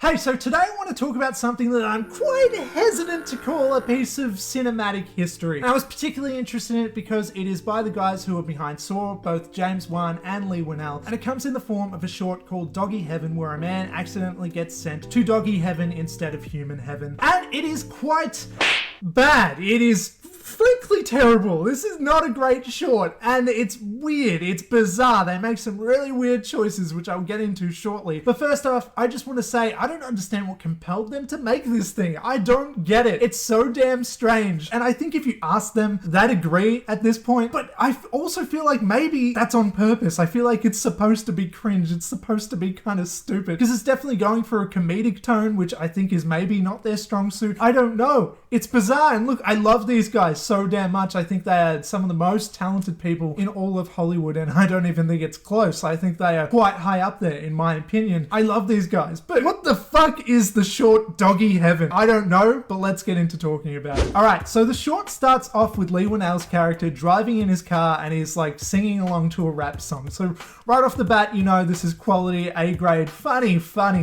Hey, so today I want to talk about something that I'm quite hesitant to call a piece of cinematic history. And I was particularly interested in it because it is by the guys who are behind SAW, both James Wan and Leigh Whannell, and it comes in the form of a short called Doggie Heaven, where a man accidentally gets sent to Doggie Heaven instead of human heaven. And it is quite bad. It is frankly terrible. This is not a great short, and it's weird, it's bizarre. They make some really weird choices, which I'll get into shortly. But first off, I just want to say, I don't understand what compelled them to make this thing. I don't get it. It's so damn strange. And I think if you ask them, they'd agree at this point. But I also feel like maybe that's on purpose. I feel like it's supposed to be cringe. It's supposed to be kind of stupid. Because it's definitely going for a comedic tone, which I think is maybe not their strong suit. I don't know. It's bizarre. And look, I love these guys so damn much. I think they are some of the most talented people in all of Hollywood, and I don't even think it's close. I think they are quite high up there, in my opinion. I love these guys, but what the fuck is the short Doggie Heaven? I don't know, but let's get into talking about it. Alright, so the short starts off with Leigh Whannell's character driving in his car, and he's like singing along to a rap song. So right off the bat, you know this is quality, A-grade, funny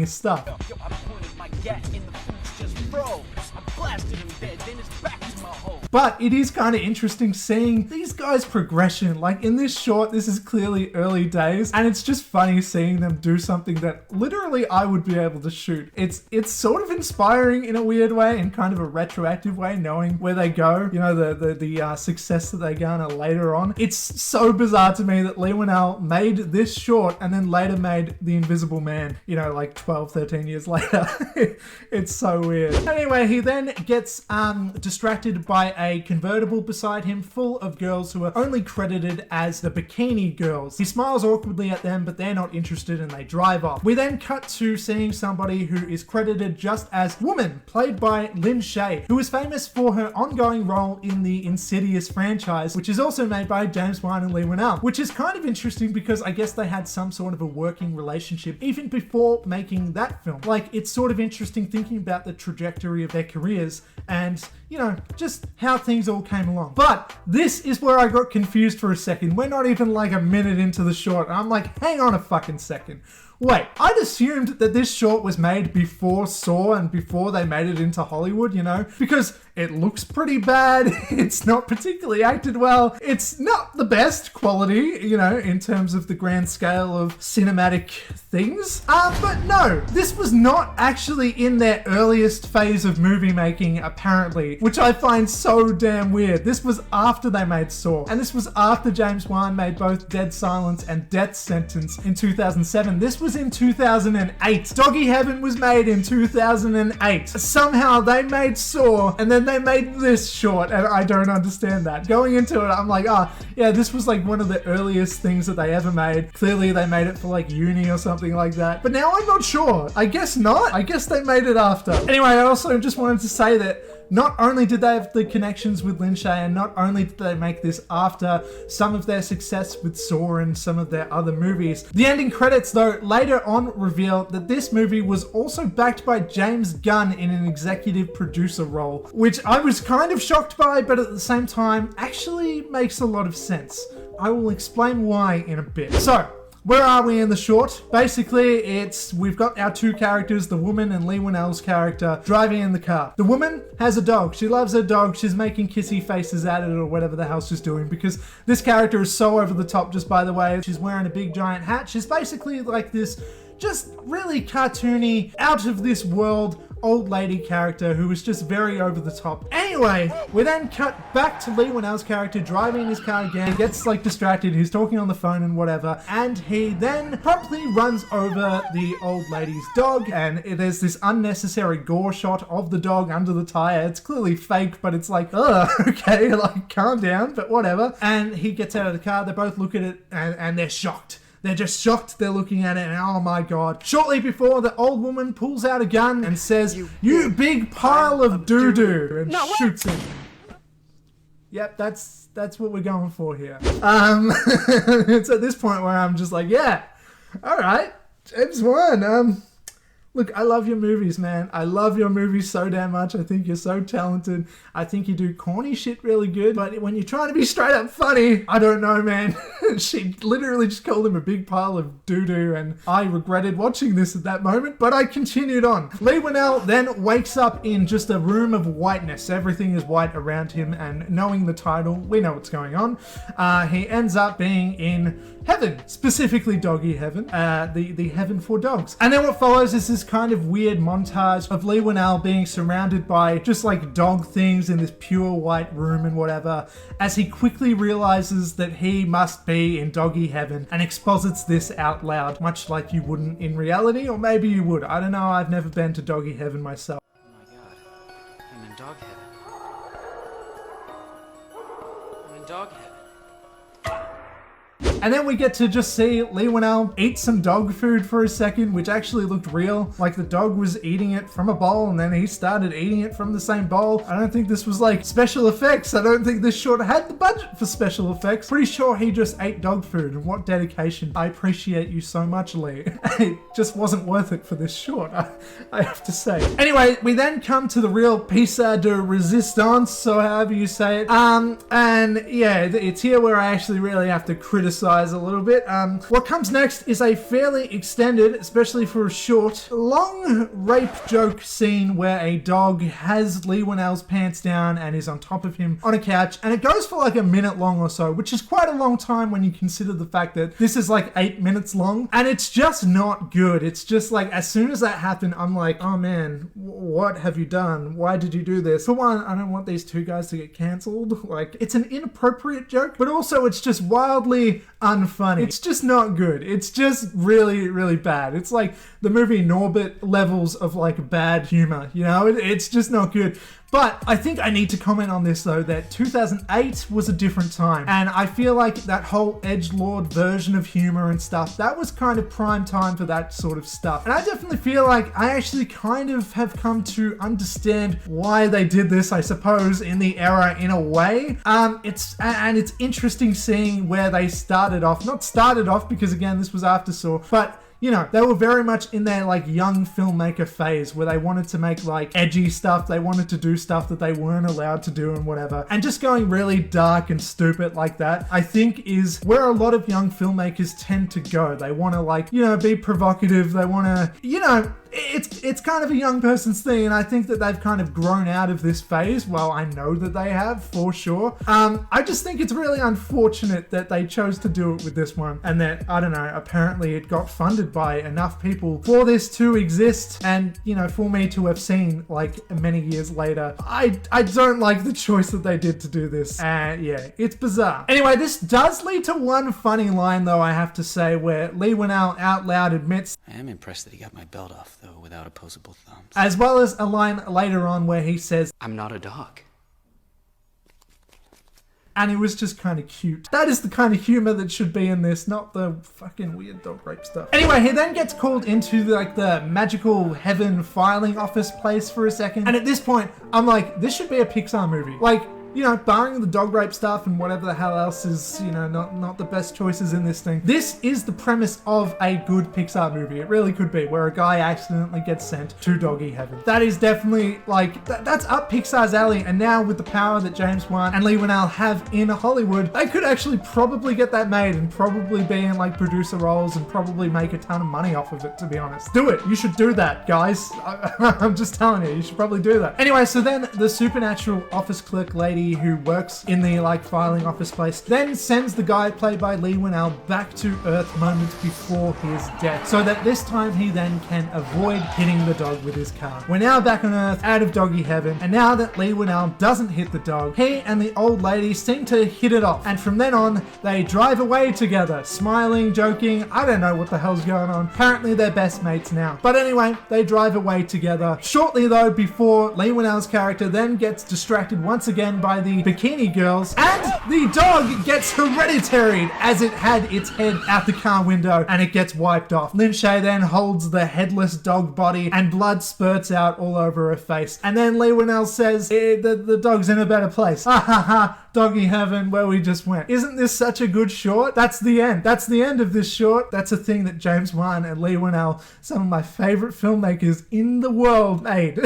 stuff. Yo, I pointed my gat in the boots, just froze. I blasted him dead, then it's back to my hole. But it is kind of interesting seeing these guys' progression. Like in this short, this is clearly early days, and it's just funny seeing them do something that literally I would be able to shoot. It's sort of inspiring in a weird way, in kind of a retroactive way, knowing where they go, you know, the success that they garner later on. It's so bizarre to me that Leigh Whannell made this short and then later made The Invisible Man, you know, like 12, 13 years later. It's so weird. Anyway, he then gets distracted by a convertible beside him full of girls who are only credited as the bikini girls. He smiles awkwardly at them, but they're not interested and they drive off. We then cut to seeing somebody who is credited just as Woman, played by Lin Shaye, who is famous for her ongoing role in the Insidious franchise, which is also made by James Wan and Leigh Whannell, which is kind of interesting because I guess they had some sort of a working relationship even before making that film. Like, it's sort of interesting thinking about the trajectory of their careers and, you know, just how things all came along. But this is where I got confused for a second. We're not even like a minute into the short, and I'm like, hang on a fucking second. Wait, I'd assumed that this short was made before SAW and before they made it into Hollywood, you know? Because it looks pretty bad, it's not particularly acted well, it's not the best quality, you know, in terms of the grand scale of cinematic things. But no, this was not actually in their earliest phase of movie making, apparently, which I find so damn weird. This was after they made SAW, and this was after James Wan made both Dead Silence and Death Sentence in 2007. This was in 2008. Doggie Heaven was made in 2008. Somehow they made SAW, and then they made this short, and I don't understand that. Going into it, I'm like, yeah, this was like one of the earliest things that they ever made. Clearly they made it for like uni or something like that. But now I'm not sure. I guess not. I guess they made it after. Anyway, I also just wanted to say that not only did they have the connections with Lin Shaye, and not only did they make this after some of their success with SAW and some of their other movies, the ending credits though later on revealed that this movie was also backed by James Gunn in an executive producer role, which I was kind of shocked by, but at the same time actually makes a lot of sense. I will explain why in a bit. So, where are we in the short? Basically, we've got our two characters, the woman and Leigh Whannell's character, driving in the car. The woman has a dog. She loves her dog. She's making kissy faces at it or whatever the hell she's doing, because this character is so over the top, just by the way. She's wearing a big giant hat. She's basically like this just really cartoony, out of this world old lady character who was just very over the top. Anyway, we then cut back to Leigh Whannell's character driving in his car again. He gets like distracted, he's talking on the phone and whatever, and he then promptly runs over the old lady's dog, and there's this unnecessary gore shot of the dog under the tire. It's clearly fake, but it's like, okay, like calm down, but whatever. And he gets out of the car, they both look at it and they're shocked. They're just shocked, they're looking at it, and oh my god. Shortly before, the old woman pulls out a gun and says, "You big pile of doo-doo," and shoots him. Yep, that's what we're going for here. It's at this point where I'm just like, yeah, alright, James Wan, Look, I love your movies, man. I love your movies so damn much. I think you're so talented. I think you do corny shit really good. But when you're trying to be straight up funny, I don't know, man. She literally just called him a big pile of doo-doo, and I regretted watching this at that moment, but I continued on. Leigh Whannell then wakes up in just a room of whiteness. Everything is white around him, and knowing the title, we know what's going on. He ends up being in heaven, specifically Doggie Heaven, the heaven for dogs. And then what follows is this kind of weird montage of Leigh Whannell being surrounded by just like dog things in this pure white room and whatever, as he quickly realizes that he must be in Doggie Heaven and exposits this out loud, much like you wouldn't in reality, or maybe you would. I don't know, I've never been to Doggie Heaven myself. Oh my god. I'm in dog heaven. I'm in dog heaven. And then we get to just see Leigh Whannell eat some dog food for a second, which actually looked real. Like the dog was eating it from a bowl and then he started eating it from the same bowl. I don't think this was like special effects. I don't think this short had the budget for special effects. Pretty sure he just ate dog food, and what dedication. I appreciate you so much, Leigh. It just wasn't worth it for this short, I have to say. Anyway, we then come to the real piece de resistance, so however you say it. And yeah, it's here where I actually really have to criticize a little bit. What comes next is a fairly extended, especially for a short, long rape joke scene where a dog has Leigh Whannell's pants down and is on top of him on a couch, and it goes for like a minute long or so, which is quite a long time when you consider the fact that this is like 8 minutes long, and it's just not good. It's just like, as soon as that happened, I'm like, oh man, what have you done? Why did you do this? For one, I don't want these two guys to get cancelled. Like, it's an inappropriate joke, but also it's just wildly unfunny. It's just not good. It's just really, really bad. It's like the movie Norbit levels of like bad humor, you know? It's just not good. But I think I need to comment on this though, that 2008 was a different time. And I feel like that whole edgelord version of humor and stuff, that was kind of prime time for that sort of stuff. And I definitely feel like I actually kind of have come to understand why they did this, I suppose, in the era in a way. It's interesting seeing where they started off. Not started off because again, this was after SAW, but you know, they were very much in their like young filmmaker phase where they wanted to make like edgy stuff. They wanted to do stuff that they weren't allowed to do and whatever. And just going really dark and stupid like that, I think is where a lot of young filmmakers tend to go. They want to like, you know, be provocative. They want to, you know, it's kind of a young person's thing, and I think that they've kind of grown out of this phase. Well, I know that they have, for sure. I just think it's really unfortunate that they chose to do it with this one, and that, I don't know, apparently it got funded by enough people for this to exist, and, you know, for me to have seen, like, many years later. I don't like the choice that they did to do this, and yeah, it's bizarre. Anyway, this does lead to one funny line, though, I have to say, where Leigh Whannell out loud admits, I am impressed that he got my belt off, though, without opposable thumbs. as well as a line later on where he says, I'm not a dog. and it was just kind of cute. That is the kind of humor that should be in this, not the fucking weird dog rape stuff. Anyway, he then gets called into like the magical heaven filing office place for a second. And at this point, I'm like, this should be a Pixar movie. Like, you know, barring the dog rape stuff and whatever the hell else is, you know, not the best choices in this thing. This is the premise of a good Pixar movie. It really could be, where a guy accidentally gets sent to Doggie Heaven. That is definitely, like, that's up Pixar's alley. And now with the power that James Wan and Leigh Whannell have in Hollywood, they could actually probably get that made and probably be in, like, producer roles and probably make a ton of money off of it, to be honest. Do it. You should do that, guys. I'm just telling you, you should probably do that. Anyway, so then the supernatural office clerk lady who works in the like filing office place then sends the guy played by Leigh Whannell back to Earth moments before his death, so that this time he then can avoid hitting the dog with his car. We're now back on Earth, out of Doggie Heaven, and now that Leigh Whannell doesn't hit the dog, he and the old lady seem to hit it off, and from then on they drive away together, smiling, joking. I don't know what the hell's going on. Apparently they're best mates now, but anyway, they drive away together. Shortly though, before Leigh Whannell's character then gets distracted once again by by the bikini girls, and the dog gets hereditaried as it had its head out the car window and it gets wiped off. Lin Shaye then holds the headless dog body and blood spurts out all over her face. And then Leigh Whannell says, the dog's in a better place. Ha ha ha. Doggie Heaven, where we just went. Isn't this such a good short? That's the end. That's the end of this short. That's a thing that James Wan and Leigh Whannell, some of my favorite filmmakers in the world, made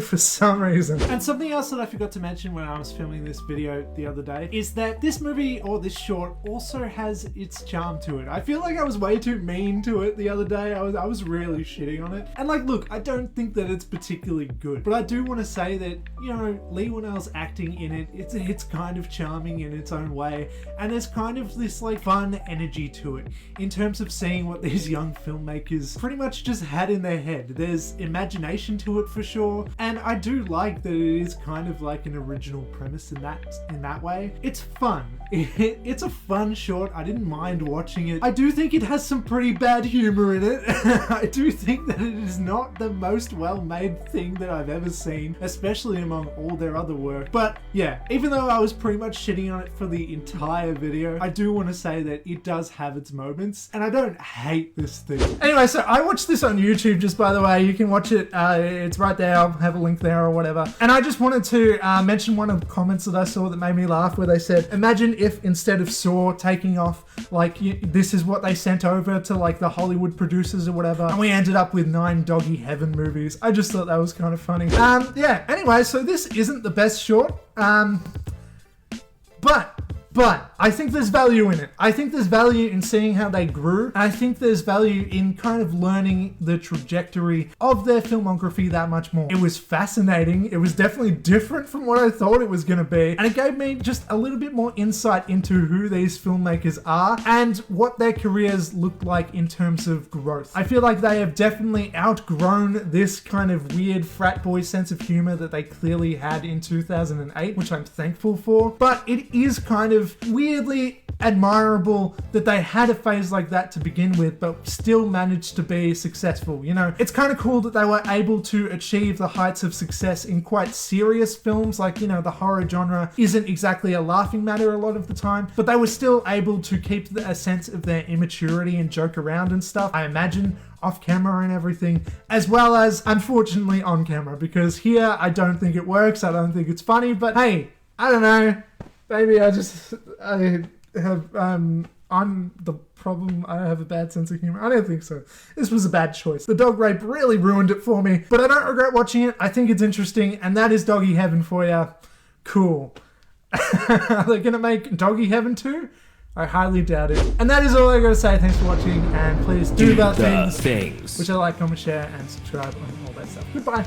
for some reason. And something else that I forgot to mention when I was filming this video the other day is that this movie, or this short, also has its charm to it. I feel like I was way too mean to it the other day. I was really shitting on it. And like, look, I don't think that it's particularly good, but I do want to say that, you know, Leigh Whannell's acting in it, it's kind of charming in its own way, and there's kind of this like fun energy to it in terms of seeing what these young filmmakers pretty much just had in their head. There's imagination to it for sure, and I do like that it is kind of like an original premise in that way. It's fun. It's a fun short. I didn't mind watching it. I do think it has some pretty bad humor in it. I do think that it is not the most well-made thing that I've ever seen, especially among all their other work. But yeah, even though I was pretty much shitting on it for the entire video, I do want to say that it does have its moments, and I don't hate this thing. Anyway, so I watched this on YouTube, just by the way. You can watch it. It's right there. I'll have a link there or whatever. And I just wanted to mention one of the comments that I saw that made me laugh, where they said, imagine if instead of SAW taking off, like, this is what they sent over to like the Hollywood producers or whatever, and we ended up with 9 Doggie Heaven movies. I just thought that was kind of funny. Yeah, anyway, so this isn't the best short, but I think there's value in it. I think there's value in seeing how they grew. And I think there's value in kind of learning the trajectory of their filmography that much more. It was fascinating. It was definitely different from what I thought it was going to be. And it gave me just a little bit more insight into who these filmmakers are and what their careers look like in terms of growth. I feel like they have definitely outgrown this kind of weird frat boy sense of humor that they clearly had in 2008, which I'm thankful for. But it is kind of weirdly admirable that they had a phase like that to begin with, but still managed to be successful. You know, it's kind of cool that they were able to achieve the heights of success in quite serious films. Like, you know, the horror genre isn't exactly a laughing matter a lot of the time, but they were still able to keep a sense of their immaturity and joke around and stuff, I imagine, off camera and everything, as well as unfortunately on camera, because here I don't think it works. I don't think it's funny, but hey, I don't know. Maybe I have, I'm the problem. I have a bad sense of humor. I don't think so. This was a bad choice. The dog rape really ruined it for me, but I don't regret watching it. I think it's interesting, and that is Doggie Heaven for you. Cool. Are they going to make Doggie Heaven 2? I highly doubt it. And that is all I gotta say. Thanks for watching, and please do the things, which I like, comment, share, and subscribe, and all that stuff. Goodbye.